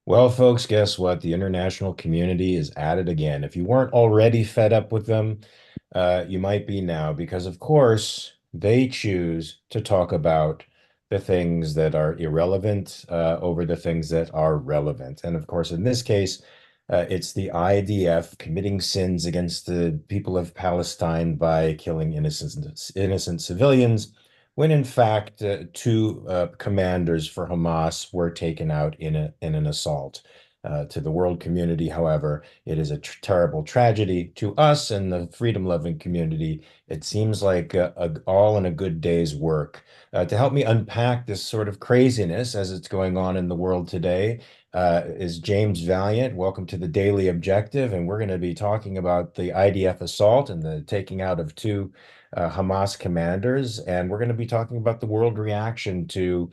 Well, folks, guess what? The international community is at it again. If you weren't already fed up with them, you might be now, because of course they choose to talk about the things that are irrelevant over the things that are relevant. And of course, in this case, it's the IDF committing sins against the people of Palestine by killing innocent civilians, when in fact two commanders for Hamas were taken out in an assault. To the world community, however, it is a terrible tragedy. To us and the freedom-loving community, it seems like all in a good day's work. To help me unpack this sort of craziness as it's going on in the world today, is James Valliant. Welcome to the Daily Objective, and we're going to be talking about the IDF assault and the taking out of two Hamas commanders, and we're going to be talking about the world reaction to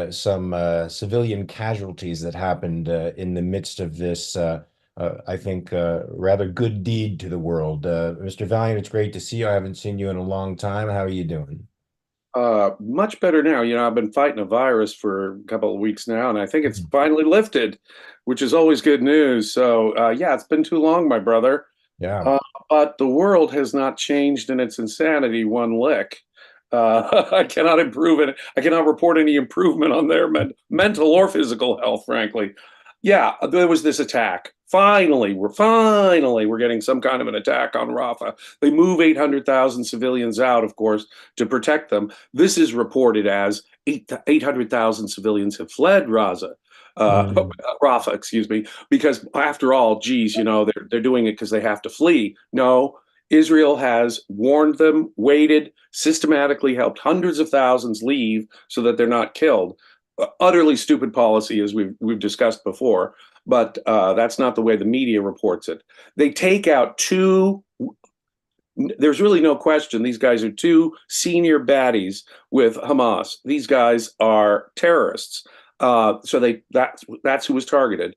some civilian casualties that happened in the midst of this, I think, rather good deed to the world. Mr. Valiant, it's great to see you. I haven't seen you in a long time. How are you doing? Much better now. I've been fighting a virus for a couple of weeks now, and I think it's finally lifted, which is always good news. So, yeah, it's been too long, my brother. Yeah. Uh, but the world has not changed in its insanity one lick. I cannot improve it. I cannot report any improvement on their mental or physical health, frankly. Yeah, there was this attack. Finally we're getting some kind of an attack on Rafah. They move 800,000 civilians out, of course, to protect them. This is reported as 800,000 civilians have fled Mm. Rafah, excuse me, because after all, geez, they're doing it because they have to flee. No, Israel has warned them, waited, systematically helped hundreds of thousands leave so that they're not killed. Utterly stupid policy, as we've discussed before, but that's not the way the media reports it. They take out two. There's really no question. These guys are two senior baddies with Hamas. These guys are terrorists. That's who was targeted.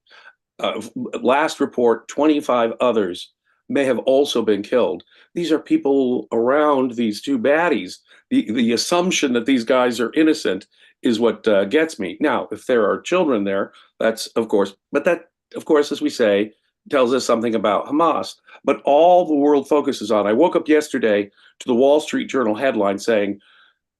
Last report, 25 others may have also been killed. These are people around these two baddies. The assumption that these guys are innocent is what gets me. Now, if there are children there, that's of course, but that, of course, as we say, tells us something about Hamas. But all the world focuses on, I woke up yesterday to the Wall Street Journal headline saying,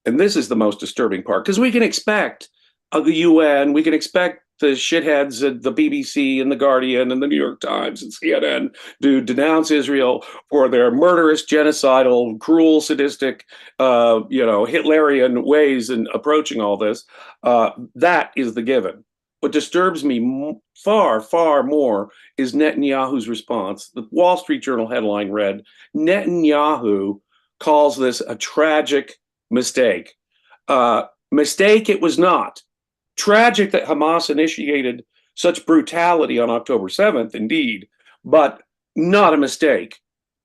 and this is the most disturbing part, because we can expect the UN, we can expect the shitheads at the BBC and the Guardian and the New York Times and CNN to denounce Israel for their murderous, genocidal, cruel, sadistic, Hitlerian ways in approaching all this. That is the given. What disturbs me far, far more is Netanyahu's response. The Wall Street Journal headline read, Netanyahu calls this a tragic mistake. Mistake it was not. Tragic that Hamas initiated such brutality on October 7th, indeed, but not a mistake.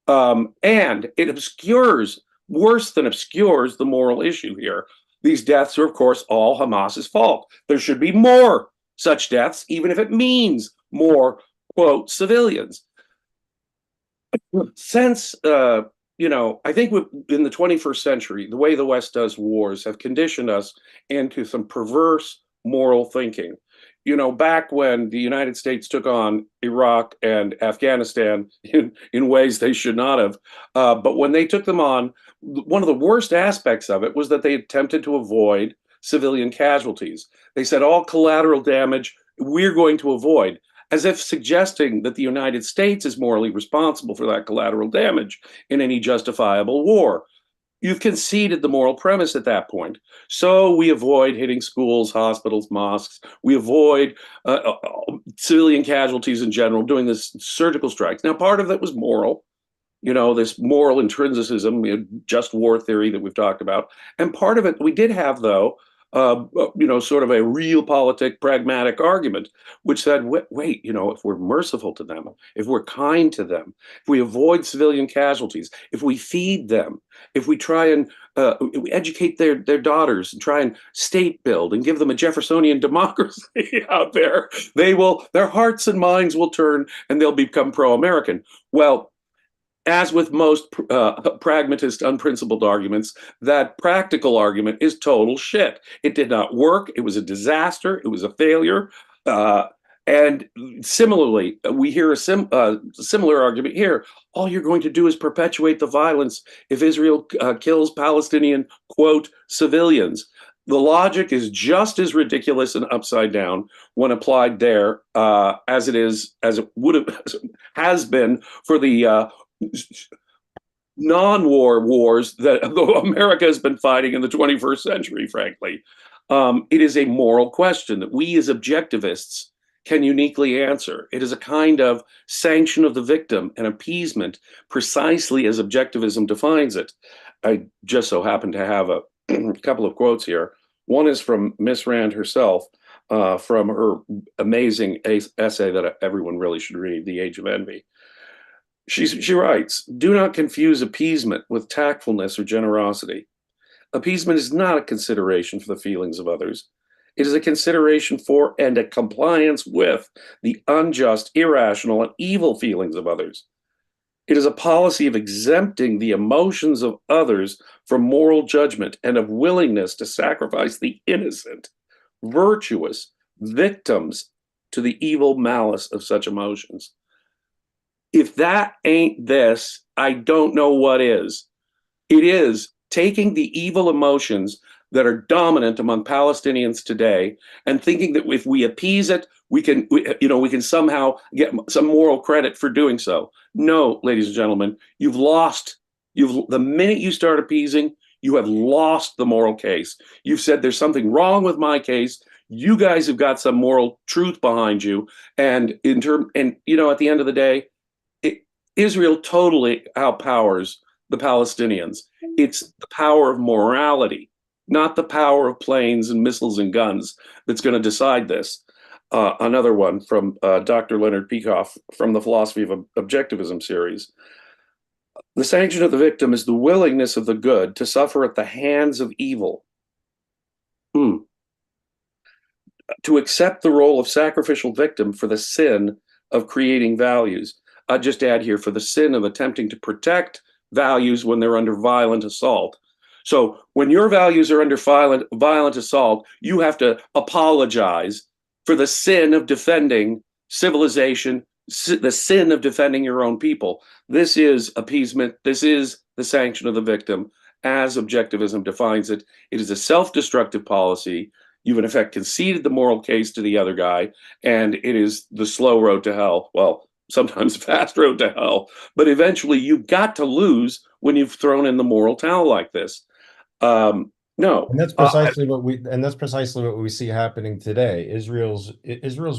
And it obscures, worse than obscures, the moral issue here. These deaths are, of course, all Hamas's fault. There should be more such deaths, even if it means more, quote, civilians. Since I think in the 21st century, the way the West does wars have conditioned us into some perverse moral thinking. Back when the United States took on Iraq and Afghanistan in ways they should not have, but when they took them on, one of the worst aspects of it was that they attempted to avoid civilian casualties. They said all collateral damage we're going to avoid, as if suggesting that the United States is morally responsible for that collateral damage in any justifiable war. You've conceded the moral premise at that point. So we avoid hitting schools, hospitals, mosques. We avoid civilian casualties in general, doing this surgical strikes. Now, part of that was moral, this moral intrinsicism, just war theory that we've talked about. And part of it we did have, though, sort of a realpolitik, pragmatic argument, which said, wait, if we're merciful to them, if we're kind to them, if we avoid civilian casualties, if we feed them, if we try and educate their daughters and try and state build and give them a Jeffersonian democracy out there, their hearts and minds will turn and they'll become pro-American. Well, as with most pragmatist, unprincipled arguments, that practical argument is total shit. It did not work. It was a disaster. It was a failure. And similarly, we hear a similar argument here. All you're going to do is perpetuate the violence if Israel kills Palestinian, quote, civilians. The logic is just as ridiculous and upside down when applied there as it would have has been for the non-war wars that America has been fighting in the 21st century, frankly. It is a moral question that we as objectivists can uniquely answer. It is a kind of sanction of the victim and appeasement, precisely as objectivism defines it. I just so happen to have a couple of quotes here. One is from Miss Rand herself, from her amazing essay that everyone really should read, The Age of Envy. She writes, do not confuse appeasement with tactfulness or generosity. Appeasement is not a consideration for the feelings of others. It is a consideration for and a compliance with the unjust, irrational, and evil feelings of others. It is a policy of exempting the emotions of others from moral judgment and of willingness to sacrifice the innocent, virtuous victims to the evil malice of such emotions. If that ain't this, I don't know what is. It is taking the evil emotions that are dominant among Palestinians today and thinking that if we appease it, we can somehow get some moral credit for doing so. No, ladies and gentlemen, you've lost. The minute you start appeasing, you have lost the moral case. You've said there's something wrong with my case. You guys have got some moral truth behind you, and at the end of the day, Israel totally outpowers the Palestinians. It's the power of morality, not the power of planes and missiles and guns, that's going to decide this. Another one from Dr. Leonard Peikoff from the Philosophy of Objectivism series. The sanction of the victim is the willingness of the good to suffer at the hands of evil. To accept the role of sacrificial victim for the sin of creating values. I just add here for the sin of attempting to protect values when they're under violent assault. So when your values are under violent assault, you have to apologize for the sin of defending civilization, the sin of defending your own people. This is appeasement. This is the sanction of the victim, as objectivism defines it. It is a self-destructive policy. You've in effect conceded the moral case to the other guy, and it is the slow road to hell. Well, sometimes fast road to hell, but eventually you've got to lose when you've thrown in the moral towel like this. No, And that's precisely what we see happening today. Israel's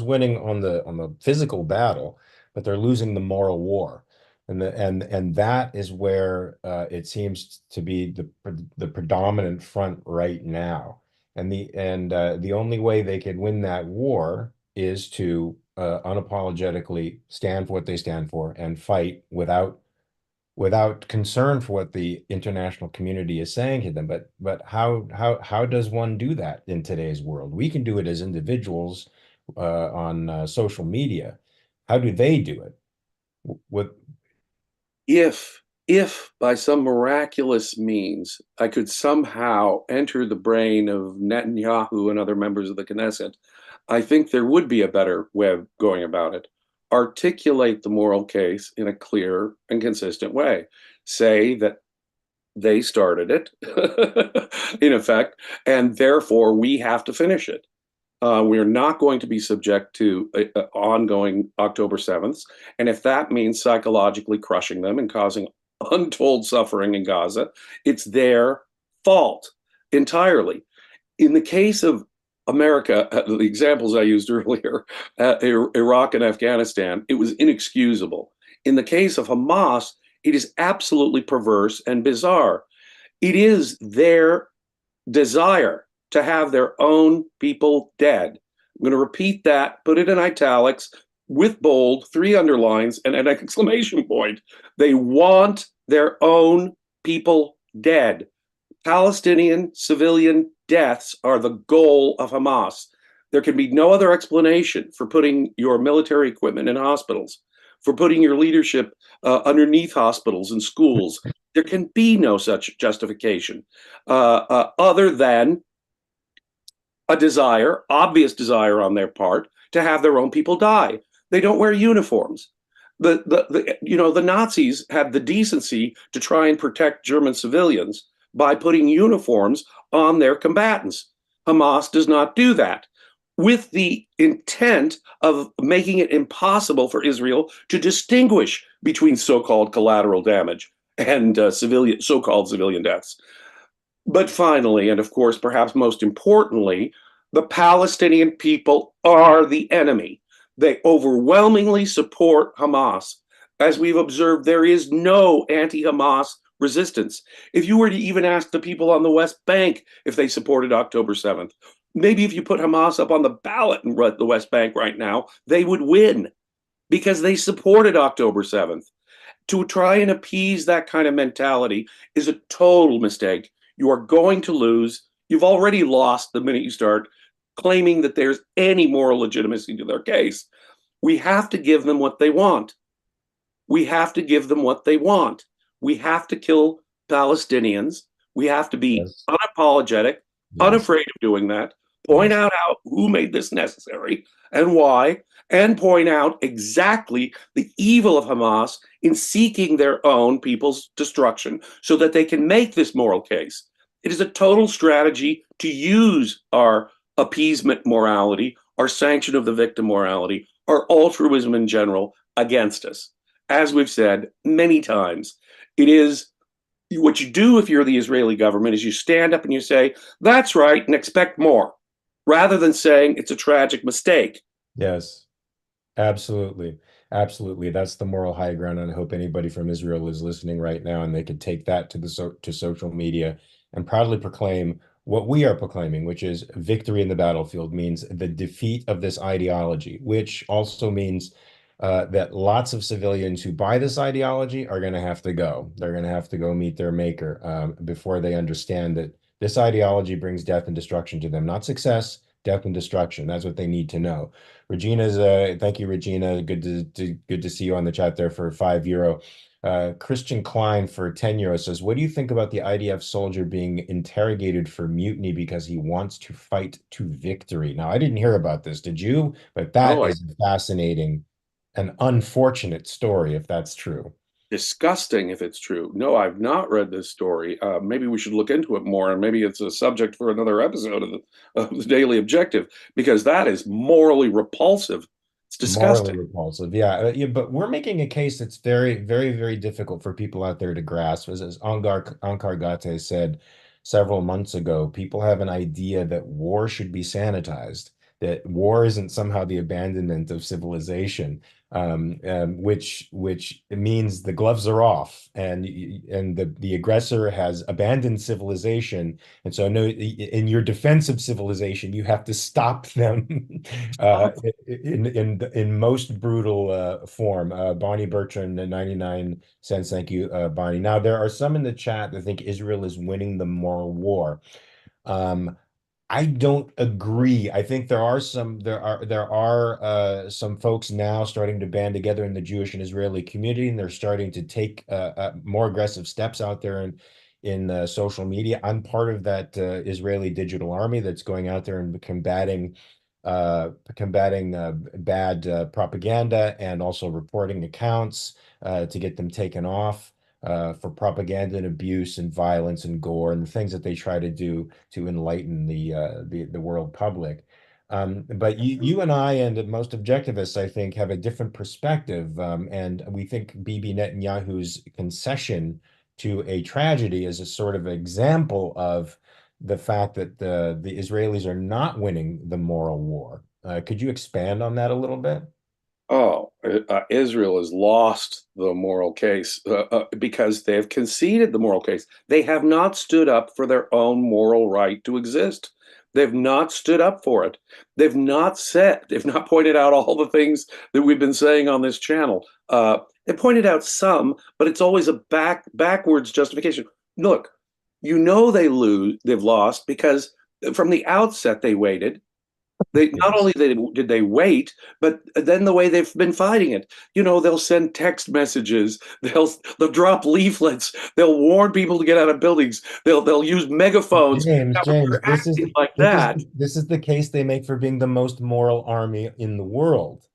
winning on the physical battle, but they're losing the moral war. And that is where it seems to be the predominant front right now. And the only way they could win that war is to unapologetically stand for what they stand for and fight without concern for what the international community is saying to them. But how does one do that in today's world? We can do it as individuals on social media. How do they do it? What if by some miraculous means I could somehow enter the brain of Netanyahu and other members of the Knesset, I think there would be a better way of going about it. Articulate the moral case in a clear and consistent way. Say that they started it, in effect, and therefore we have to finish it. We're not going to be subject to ongoing October 7th. And if that means psychologically crushing them and causing untold suffering in Gaza, it's their fault entirely. In the case of America, the examples I used earlier, Iraq and Afghanistan, it was inexcusable. In the case of Hamas, it is absolutely perverse and bizarre. It is their desire to have their own people dead. I'm going to repeat that, put it in italics with bold, 3 underlines, and an exclamation point. They want their own people dead. Palestinian civilian deaths are the goal of Hamas. There can be no other explanation for putting your military equipment in hospitals, for putting your leadership underneath hospitals and schools. There can be no such justification other than a desire, obvious desire on their part, to have their own people die. They don't wear uniforms. The Nazis had the decency to try and protect German civilians by putting uniforms on their combatants. Hamas does not do that, with the intent of making it impossible for Israel to distinguish between so-called collateral damage and so-called civilian deaths. But finally, and of course, perhaps most importantly, the Palestinian people are the enemy. They overwhelmingly support Hamas. As we've observed, there is no anti-Hamas resistance. If you were to even ask the people on the West Bank if they supported October 7th, maybe if you put Hamas up on the ballot in the West Bank right now, they would win because they supported October 7th. To try and appease that kind of mentality is a total mistake. You are going to lose. You've already lost the minute you start claiming that there's any moral legitimacy to their case. We have to give them what they want. We have to give them what they want. We have to kill Palestinians. We have to be Yes. unapologetic, Yes. unafraid of doing that, point Yes. out who made this necessary and why, and point out exactly the evil of Hamas in seeking their own people's destruction so that they can make this moral case. It is a total strategy to use our appeasement morality, our sanction of the victim morality, our altruism in general against us. As we've said many times, it is what you do if you're the Israeli government is you stand up and you say, that's right, and expect more, rather than saying it's a tragic mistake. Yes. Absolutely. Absolutely. That's the moral high ground. And I hope anybody from Israel is listening right now and they could take that to to social media and proudly proclaim what we are proclaiming, which is victory in the battlefield means the defeat of this ideology, which also means that lots of civilians who buy this ideology are going to have to go. They're going to have to go meet their maker before they understand that this ideology brings death and destruction to them, not success, death and destruction. That's what they need to know. Regina's thank you, Regina. Good to see you on the chat there for €5. Christian Klein for €10 says, what do you think about the IDF soldier being interrogated for mutiny because he wants to fight to victory? Now, I didn't hear about this, did you? But that Oh, is fascinating, an unfortunate story if that's true. disgusting if it's true. No, I've not read this story. Maybe we should look into it more, and maybe it's a subject for another episode of the Daily Objective, because that is morally repulsive. It's Morally disgusting. repulsive. Yeah, yeah, but we're making a case that's very, very, very difficult for people out there to grasp. As Ankar Gate said several months ago, people have an idea that war should be sanitized, that war isn't somehow the abandonment of civilization, which means the gloves are off and the aggressor has abandoned civilization. And so, no, in your defense of civilization, you have to stop them in most brutal form. Bonnie Bertrand, 99 cents. Thank you, Bonnie. Now, there are some in the chat that think Israel is winning the moral war. Um, I don't agree. I think there are some folks now starting to band together in the Jewish and Israeli community, and they're starting to take more aggressive steps out there in social media. I'm part of that Israeli digital army that's going out there and combating bad propaganda and also reporting accounts to get them taken off for propaganda and abuse and violence and gore and the things that they try to do to enlighten the world public. But you and I and most objectivists, I think, have a different perspective, and we think Bibi Netanyahu's concession to a tragedy is a sort of example of the fact that the Israelis are not winning the moral war. Could you expand on that a little bit? Oh, Israel has lost the moral case because they have conceded the moral case. They have not stood up for their own moral right to exist. They've not stood up for it. They've not pointed out all the things that we've been saying on this channel. They pointed out some, but it's always a backwards justification. Look, they've lost because from the outset they waited. They not Yes. only did they wait, but then the way they've been fighting it. They'll send text messages, they'll drop leaflets, they'll warn people to get out of buildings, they'll use megaphones. Now, when James, you're acting like that, this is the case they make for being the most moral army in the world.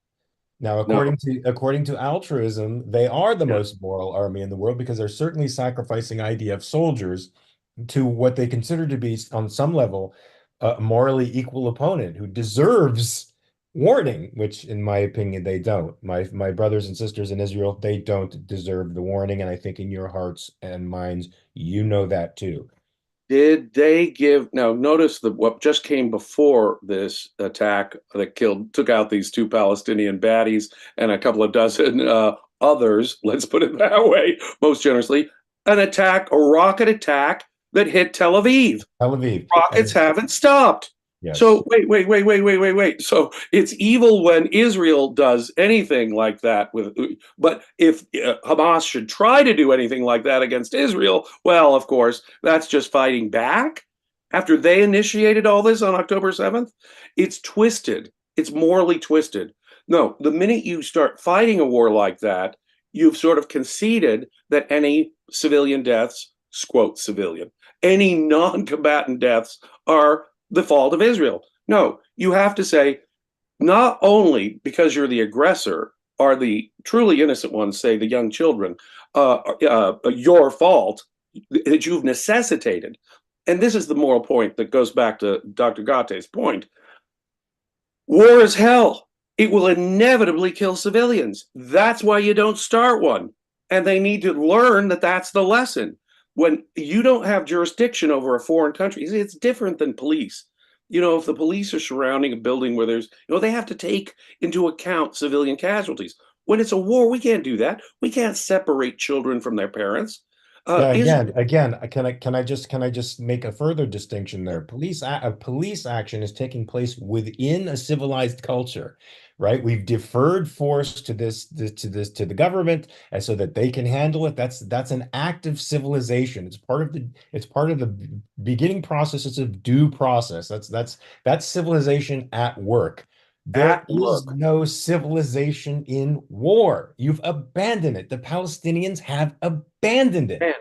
Now, no, according to altruism, they are the yeah. most moral army in the world because they're certainly sacrificing IDF soldiers to what they consider to be, on some level, a morally equal opponent who deserves warning, which, in my opinion, they don't. My brothers and sisters in Israel, they don't deserve the warning, and I think in your hearts and minds, you know that too. Did they give now notice that what just came before this attack that took out these two Palestinian baddies and a couple of dozen others, let's put it that way, most generously, a rocket attack that hit Tel Aviv. Tel Aviv, Rockets and haven't stopped. yes. So wait. So it's evil when Israel does anything like that but if Hamas should try to do anything like that against Israel, well, of course, that's just fighting back after they initiated all this on October 7th. It's twisted. It's morally twisted. No, the minute you start fighting a war like that, you've sort of conceded that any civilian deaths, quote civilian, any non-combatant deaths are the fault of Israel. No, you have to say, not only because you're the aggressor are the truly innocent ones, say the young children, your fault that you've necessitated. And this is the moral point that goes back to Dr. Gatte's point. War is hell. It will inevitably kill civilians. That's why you don't start one. And they need to learn that that's the lesson. When you don't have jurisdiction over a foreign country, it's different than police. If the police are surrounding a building where they have to take into account civilian casualties. When it's a war, we can't do that. We can't separate children from their parents. Yeah, Israel again, can I just make a further distinction there? Police action is taking place within a civilized culture, right? We've deferred force to the government, and so that they can handle it. That's an act of civilization. It's part of the beginning processes of due process. That's civilization at work. There at is work. no civilization in war. You've abandoned it. The Palestinians have abandoned it. And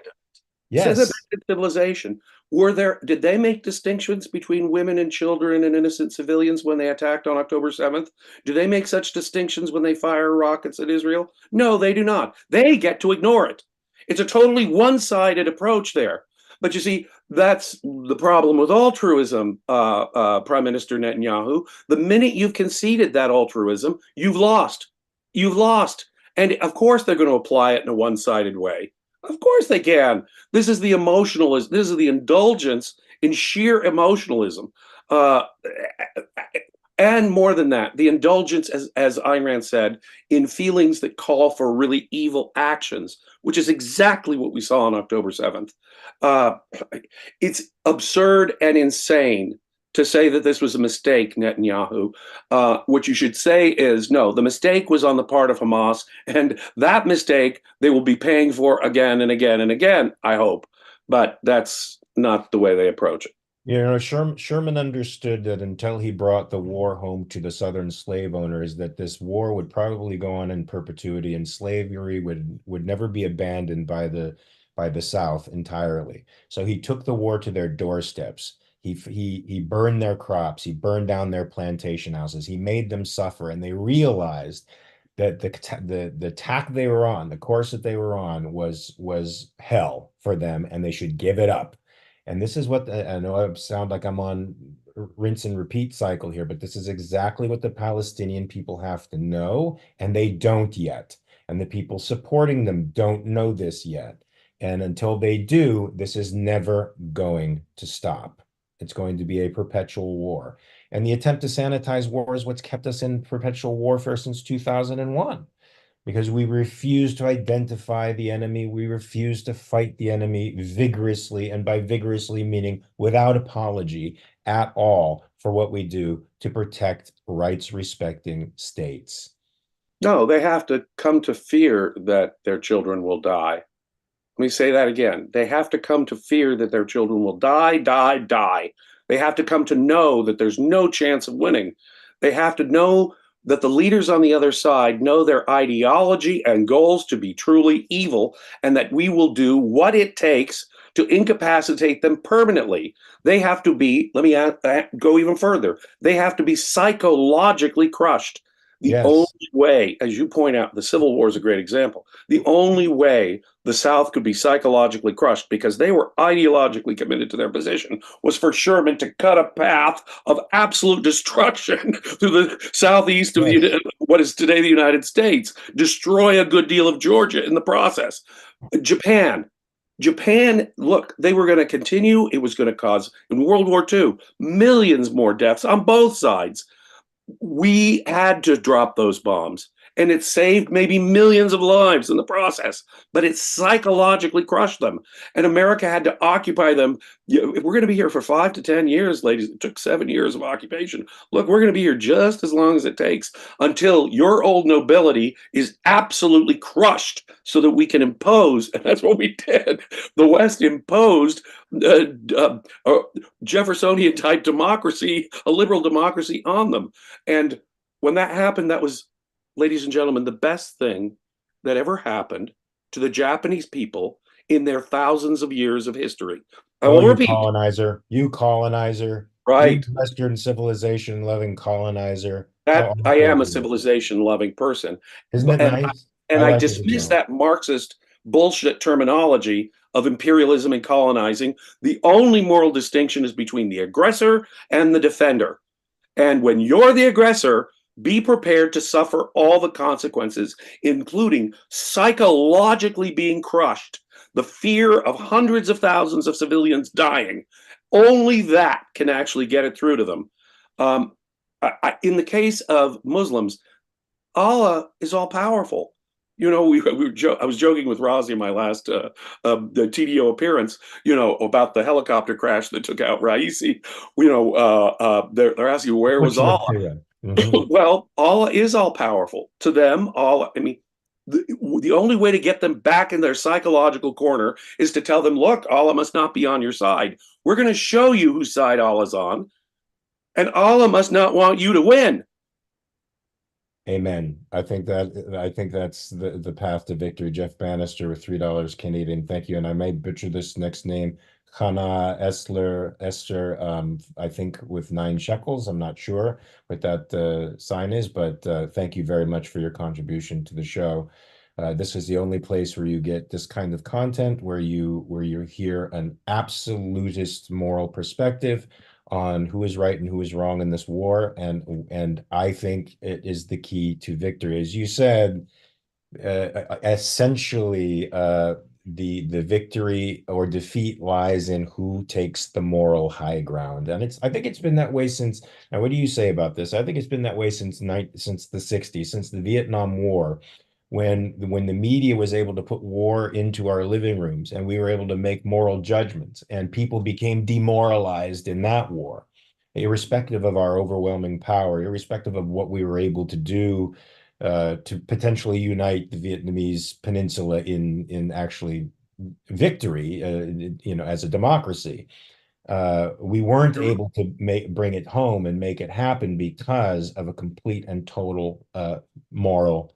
Yes. civilization. Did they make distinctions between women and children and innocent civilians when they attacked on October 7th? Do they make such distinctions when they fire rockets at Israel? No, they do not. They get to ignore it. It's a totally one sided approach there. But you see, that's the problem with altruism, Prime Minister Netanyahu. The minute you've conceded that altruism, you've lost. You've lost. And of course, they're going to apply it in a one sided way. Of course they can. This is the emotionalism. This is the indulgence in sheer emotionalism. Uh, and more than that, the indulgence, as Ayn Rand said, in feelings that call for really evil actions, which is exactly what we saw on October 7th. Uh, it's absurd and insane to say that this was a mistake, Netanyahu. What you should say is no, the mistake was on the part of Hamas, and that mistake they will be paying for again and again and again, I hope. But that's not the way they approach it. Sherman understood that until he brought the war home to the Southern slave owners, that this war would probably go on in perpetuity, and slavery would never be abandoned by the South entirely. So he took the war to their doorsteps. He burned their crops. He burned down their plantation houses. He made them suffer, and they realized that the tack they were on, the course that they were on, was hell for them, and they should give it up. And this is what I know I sound like I'm on rinse and repeat cycle here, but this is exactly what the Palestinian people have to know, and they don't yet. And the people supporting them don't know this yet. And until they do, this is never going to stop. It's going to be a perpetual war. And the attempt to sanitize war is what's kept us in perpetual warfare since 2001, because we refuse to identify the enemy. We refuse to fight the enemy vigorously, and by vigorously meaning without apology at all, for what we do to protect rights respecting states. No, they have to come to fear that their children will die. Let me say that again. They have to come to fear that their children will die, die, die. They have to come to know that there's no chance of winning. They have to know that the leaders on the other side know their ideology and goals to be truly evil, and that we will do what it takes to incapacitate them permanently. They have to be, let me go even further, they have to be psychologically crushed. The only Yes. way, as you point out, the Civil War is a great example. The only way the South could be psychologically crushed, because they were ideologically committed to their position, was for Sherman to cut a path of absolute destruction through the southeast of Yes. what is today the United States, destroy a good deal of Georgia in the process. Japan. Japan, look, they were going to continue. It was going to cause, in World War II, millions more deaths on both sides. We had to drop those bombs, and it saved maybe millions of lives in the process, but it psychologically crushed them. And America had to occupy them. If we're going to be here for 5 to 10 years, ladies, it took 7 years of occupation. Look, we're going to be here just as long as it takes until your old nobility is absolutely crushed so that we can impose. And that's what we did. The West imposed uh, uh, uh, Jeffersonian type democracy, a liberal democracy on them. And when that happened, that was, ladies and gentlemen, the best thing that ever happened to the Japanese people in their thousands of years of history. I Oh, will you repeat, colonizer, you colonizer, you right? Western civilization loving colonizer. How That I awful am of a you. civilization loving person. Isn't it And nice? I and I like it as dismiss well. that Marxist bullshit terminology of imperialism and colonizing. The only moral distinction is between the aggressor and the defender. And when you're the aggressor, be prepared to suffer all the consequences, including psychologically being crushed, the fear of hundreds of thousands of civilians dying. Only that can actually get it through to them. Um, in the case of Muslims, Allah is all powerful. I was joking with Razi in my last the TDO appearance, about the helicopter crash that took out Raisi. They're asking where was Butcher of Allah? Tehran. Mhm. Well, Allah is all powerful. To them, Allah, I mean, the only way to get them back in their psychological corner is to tell them, look, Allah must not be on your side. We're going to show you whose side Allah's on, and Allah must not want you to win. Amen. I think that's the path to victory. Jeff Bannister with $3 Canadian. Thank you. And I may butcher this next name. Hannah Esther, I think with 9 shekels. I'm not sure what that sign is, but thank you very much for your contribution to the show. This is the only place where you get this kind of content, where you hear an absolutist moral perspective on who is right and who is wrong in this war, and I think it is the key to victory. As you said, essentially, the victory or defeat lies in who takes the moral high ground, and I think it's been that way since. Now, what do you say about this? I think it's been that way since the 60s, since the Vietnam War, when the media was able to put war into our living rooms, and we were able to make moral judgments, and people became demoralized in that war, irrespective of our overwhelming power, irrespective of what we were able to do to potentially unite the Vietnamese peninsula in actually victory, as a democracy. We weren't able to bring it home and make it happen because of a complete and total moral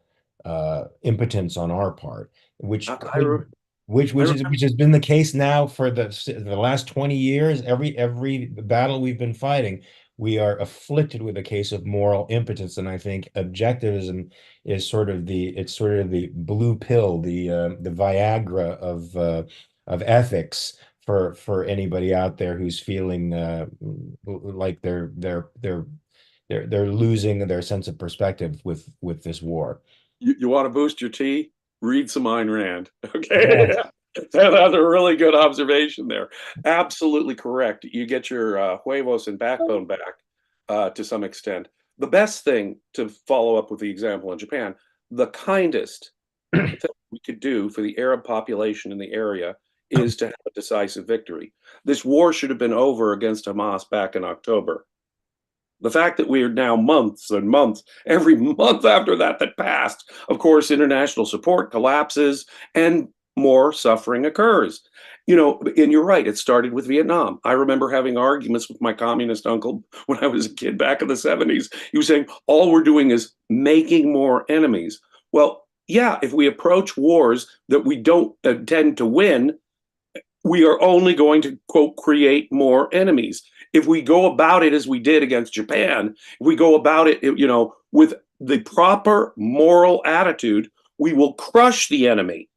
impotence on our part, I, which I, could which I which is which has been the case now for the last 20 years. Every battle we've been fighting, we are afflicted with a case of moral impotence, and I think objectivism is sort of the blue pill, the Viagra of ethics for anybody out there who's feeling like they're losing their sense of perspective with this war. you want to boost your tea? Read some Ayn Rand. Okay. Yes. That's a really good observation there. Absolutely correct. You get your huevos and backbone back to some extent. The best thing, to follow up with the example in Japan, the kindest thing we could do for the Arab population in the area is to have a decisive victory. This war should have been over against Hamas back in October. The fact that we are now months and months, every month after that passed, of course, international support collapses and more suffering occurs. And you're right, it started with Vietnam. I remember having arguments with my communist uncle when I was a kid back in the 70s. He was saying, all we're doing is making more enemies. Well, yeah, if we approach wars that we don't intend to win, we are only going to, quote, create more enemies. If we go about it as we did against Japan, if we go about it, with the proper moral attitude, we will crush the enemy.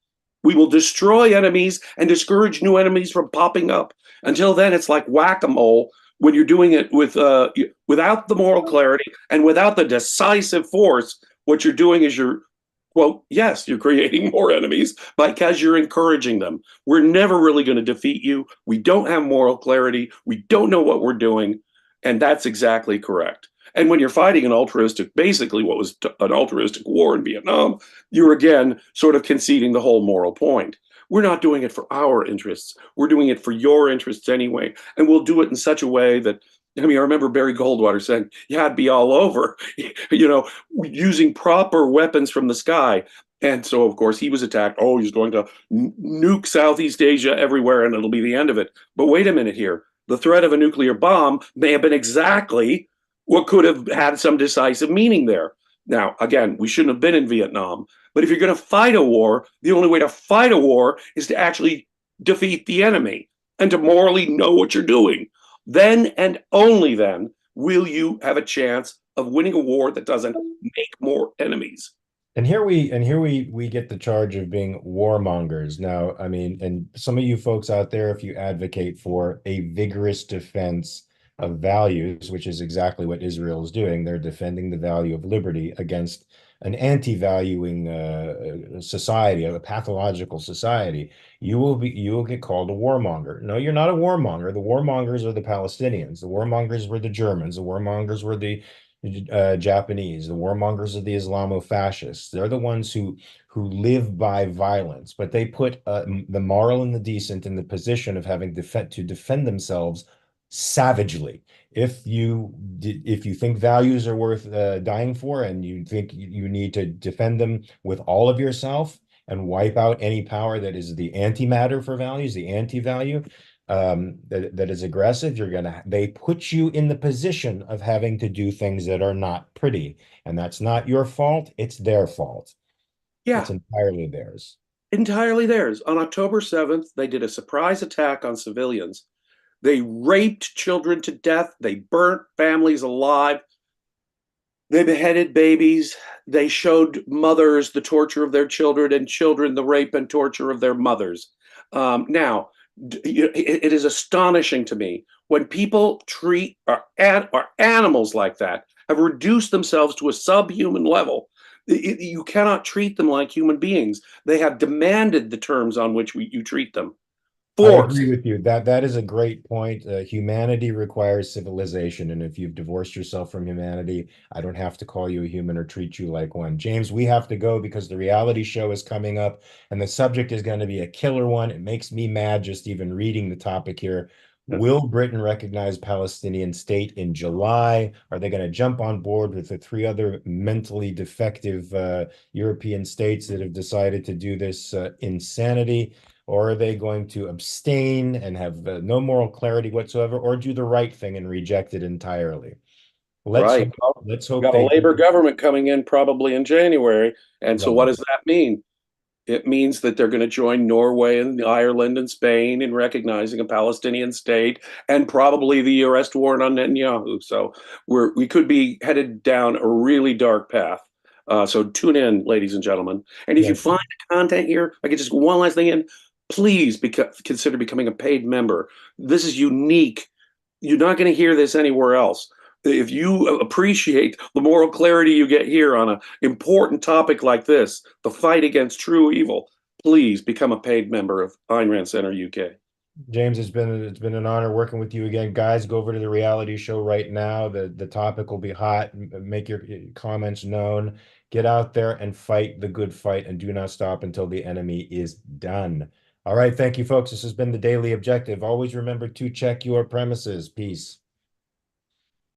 We will destroy enemies and discourage new enemies from popping up. Until then, it's like whack-a-mole when you're doing it without the moral clarity and without the decisive force. What you're doing is well, yes, you're creating more enemies because you're encouraging them. We're never really going to defeat you. We don't have moral clarity. We don't know what we're doing. And that's exactly correct. And when you're fighting an altruistic, basically what was an altruistic war in Vietnam, you're again sort of conceding the whole moral point. We're not doing it for our interests. We're doing it for your interests anyway. And we'll do it in such a way that, I mean, I remember Barry Goldwater saying, yeah, it'd be all over, using proper weapons from the sky. And so, of course, he was attacked. Oh, he's going to nuke Southeast Asia everywhere and it'll be the end of it. But wait a minute here. The threat of a nuclear bomb may have been exactly what could have had some decisive meaning there. Now, again, we shouldn't have been in Vietnam. But if you're going to fight a war, the only way to fight a war is to actually defeat the enemy and to morally know what you're doing. Then and only then will you have a chance of winning a war that doesn't make more enemies. And here we get the charge of being warmongers. Now, I mean, and some of you folks out there, if you advocate for a vigorous defense of values, which is exactly what Israel is doing, they're defending the value of liberty against an anti-valuing society, a pathological society. You will get called a warmonger. No, you're not a warmonger. The warmongers are the Palestinians. The warmongers were the Germans. The warmongers were the Japanese. The warmongers are the Islamo-fascists. They're the ones who live by violence, but they put the moral and the decent in the position of having to defend themselves savagely. If you think values are worth dying for, and you think you need to defend them with all of yourself and wipe out any power that is the antimatter for values, the anti-value, that is aggressive, they put you in the position of having to do things that are not pretty. And that's not your fault, it's their fault. It's Yeah, entirely theirs. entirely theirs. On October 7th, they did a surprise attack on civilians. They raped children to death. They burnt families alive. They beheaded babies. They showed mothers the torture of their children and children the rape and torture of their mothers. Now, it is astonishing to me when people treat our animals like that, have reduced themselves to a subhuman level. You cannot treat them like human beings. They have demanded the terms on which you treat them. I agree Forced. with you. That is a great point. Humanity requires civilization, and if you've divorced yourself from humanity, I don't have to call you a human or treat you like one. James, we have to go because the reality show is coming up, and the subject is going to be a killer one. It makes me mad just even reading the topic here. Will Britain recognize Palestinian state in July? Are they going to jump on board with the three other mentally defective European states that have decided to do this insanity? Or are they going to abstain and have no moral clarity whatsoever, or do the right thing and reject it entirely? Let's Right. hope, Well, let's we hope got a they Labor do. government coming in probably in January. And so what Well, does that mean? It means that they're going to join Norway and Ireland and Spain in recognizing a Palestinian state and probably the arrest warrant on Netanyahu. So we could be headed down a really dark path. So tune in, ladies and gentlemen. And if you yes, find content here, I could just one last thing in. Please consider becoming a paid member. This is unique. You're not going to hear this anywhere else. If you appreciate the moral clarity you get here on an important topic like this, the fight against true evil, please become a paid member of Ayn Rand Center UK. James, it's been an honor working with you again. Guys, go over to the reality show right now. The topic will be hot. Make your comments known. Get out there and fight the good fight, and do not stop until the enemy is done. All right, thank you, folks. This has been the Daily Objective. Always remember to check your premises. Peace.